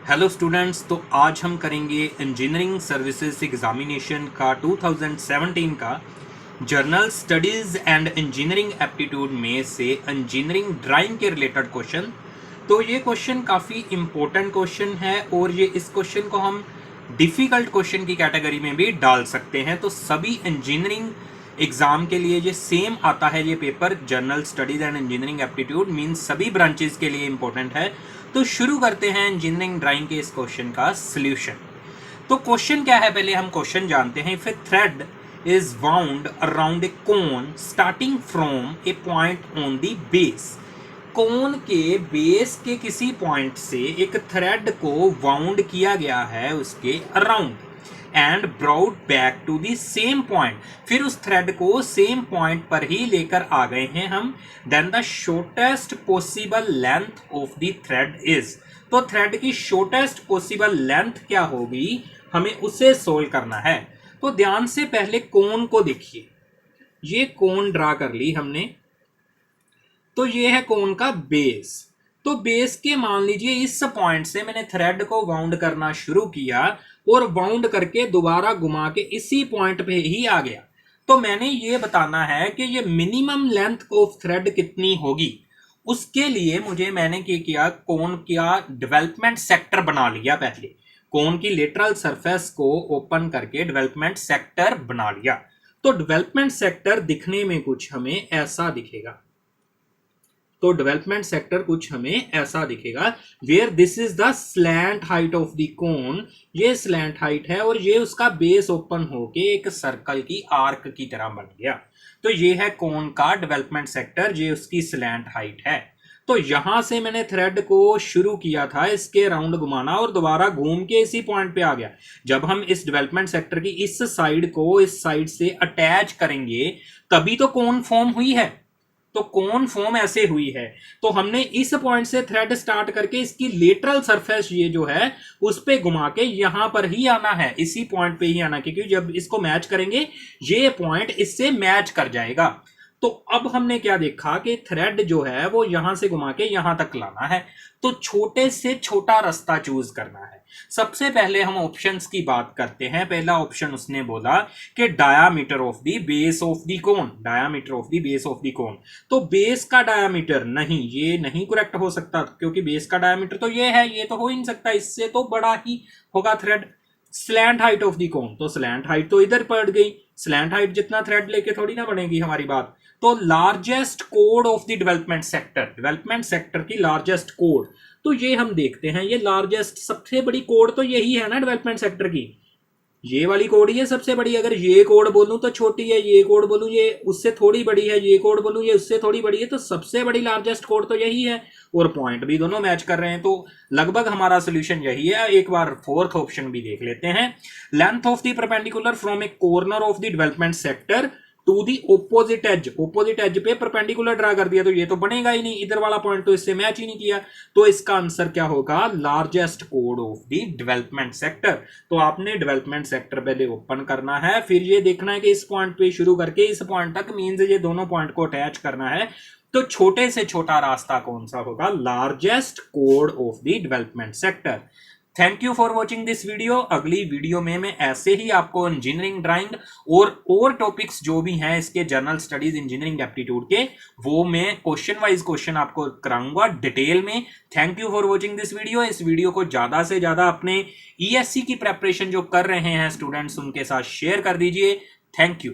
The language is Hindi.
हेलो स्टूडेंट्स, तो आज हम करेंगे इंजीनियरिंग सर्विसेज एग्जामिनेशन का 2017 का journal studies and engineering aptitude में से इंजीनियरिंग ड्राइंग के रिलेटेड क्वेश्चन। तो ये क्वेश्चन काफ़ी इम्पोर्टेंट क्वेश्चन है और ये इस क्वेश्चन को हम डिफ़िकल्ट क्वेश्चन की कैटेगरी में भी डाल सकते हैं। तो सभी इंजीनियरिंग एग्जाम के लिए ये सेम आता है, ये paper journal studies and engineering aptitude means सभी ब्रांचेस के लिए इंपॉर्टेंट है। तो शुरू करते हैं इंजीनियरिंग ड्राइंग के इस क्वेश्चन का सॉल्यूशन। तो क्वेश्चन क्या है, पहले हम क्वेश्चन जानते हैं। If a thread is wound around a cone starting from a point on the base, cone के बेस के किसी पॉइंट से एक थ्रेड को वाउंड किया गया है उसके around and brought back to the same point, फिर उस थ्रेड को सेम पॉइंट पर ही लेकर आ गए हैं हम। Then the shortest possible length of the thread is, तो थ्रेड की शॉर्टेस्ट पॉसिबल लेंथ क्या होगी, हमें उसे सोल्व करना है। तो ध्यान से पहले कोन को देखिए, ये कोन ड्रा कर ली हमने। तो ये है कोन का बेस। तो बेस के मान लीजिए इस पॉइंट से मैंने थ्रेड को वाउंड करना शुरू किया और वाउंड करके दोबारा घुमा के इसी पॉइंट पे ही आ गया। तो मैंने ये बताना है कि ये मिनिमम लेंथ ऑफ थ्रेड कितनी होगी। उसके लिए मैंने क्या किया, कोन का डेवलपमेंट सेक्टर बना लिया। पहले कोन की लेटरल सरफेस को ओपन करके डेवलपमेंट सेक्टर बना लिया। तो डेवलपमेंट सेक्टर दिखने में कुछ हमें ऐसा दिखेगा। तो डेवलपमेंट सेक्टर कुछ हमें ऐसा दिखेगा, where this is the slant height of the cone, ये स्लैंट हाइट है और ये उसका बेस ओपन होके एक सर्कल की आर्क की तरह बन गया। तो ये है कोन का डेवलपमेंट सेक्टर, ये उसकी स्लैंट हाइट है। तो यहां से मैंने थ्रेड को शुरू किया था इसके राउंड घुमाना और दोबारा घूम के इसी पॉइंट पे आ गया। जब हम इस डेवलपमेंट सेक्टर की इस साइड को इस साइड से अटैच करेंगे तभी तो कोन फॉर्म हुई है। तो कोन फॉर्म ऐसे हुई है। तो हमने इस पॉइंट से थ्रेड स्टार्ट करके इसकी लेटरल सरफेस ये जो है उस पे घुमा के यहां पर ही आना है, इसी पॉइंट पे ही आना, क्योंकि जब इसको मैच करेंगे ये पॉइंट इससे मैच कर जाएगा। तो अब हमने क्या देखा कि थ्रेड जो है वो यहां से घुमा के यहां तक लाना है। तो छोटे से छोटा रास्ता चूज करना है। सबसे पहले हम ऑप्शंस की बात करते हैं। पहला ऑप्शन उसने बोला कि diameter of the base of the cone, diameter of the base of the कोन। तो बेस का डायामीटर नहीं, ये नहीं करेक्ट हो सकता, क्योंकि बेस का डायामीटर तो ये है, ये तो हो ही नहीं सकता, इससे तो बड़ा ही होगा thread. Slant height of the कोन, तो स्लैंट हाइट तो इधर पड़ गई, स्लैंट हाइट जितना थ्रेड लेके थोड़ी ना बनेगी हमारी बात। तो largest code of the development sector, development sector की लार्जेस्ट कोड, तो ये हम देखते हैं। ये लार्जेस्ट सबसे बड़ी कोड तो यही है ना डेवलपमेंट सेक्टर की, ये वाली कोड ही है सबसे बड़ी। अगर ये कोड बोलूं तो छोटी है, ये कोड बोलूं ये उससे थोड़ी बड़ी है, ये कोड बोलूं ये उससे थोड़ी बड़ी है, तो सबसे बड़ी लार्जेस्ट कोड तो यही है और पॉइंट भी दोनों मैच कर रहे हैं। तो लगभग हमारा सोल्यूशन यही है। एक बार फोर्थ ऑप्शन भी देख लेते हैं। Length of the perpendicular from a corner of the development sector to the opposite edge, opposite edge पे परपेंडिकुलर ड्रा कर दिया तो ये तो बनेगा ही नहीं, इधर वाला पॉइंट तो इससे मैच ही नहीं किया। तो इसका आंसर क्या होगा, largest code of the development sector. तो आपने डेवलपमेंट सेक्टर पहले ओपन करना है, फिर ये देखना है कि इस पॉइंट पे शुरू करके इस पॉइंट तक मींस ये दोनों पॉइंट को अटैच करना है। तो छोटे से छोटा रास्ता कौन सा होगा, largest code of the development sector. Thank you for watching this video. अगली वीडियो में मैं ऐसे ही आपको इंजीनियरिंग ड्राइंग और टॉपिक्स जो भी हैं इसके जर्नल स्टडीज इंजीनियरिंग एप्टीट्यूड के, वो मैं क्वेश्चन वाइज क्वेश्चन आपको कराऊंगा डिटेल में। Thank you for watching this video. इस वीडियो को ज्यादा से ज्यादा अपने ईएससी की प्रेपरेशन जो कर रहे हैं स्टूडेंट्स उनके साथ शेयर कर दीजिए। Thank you.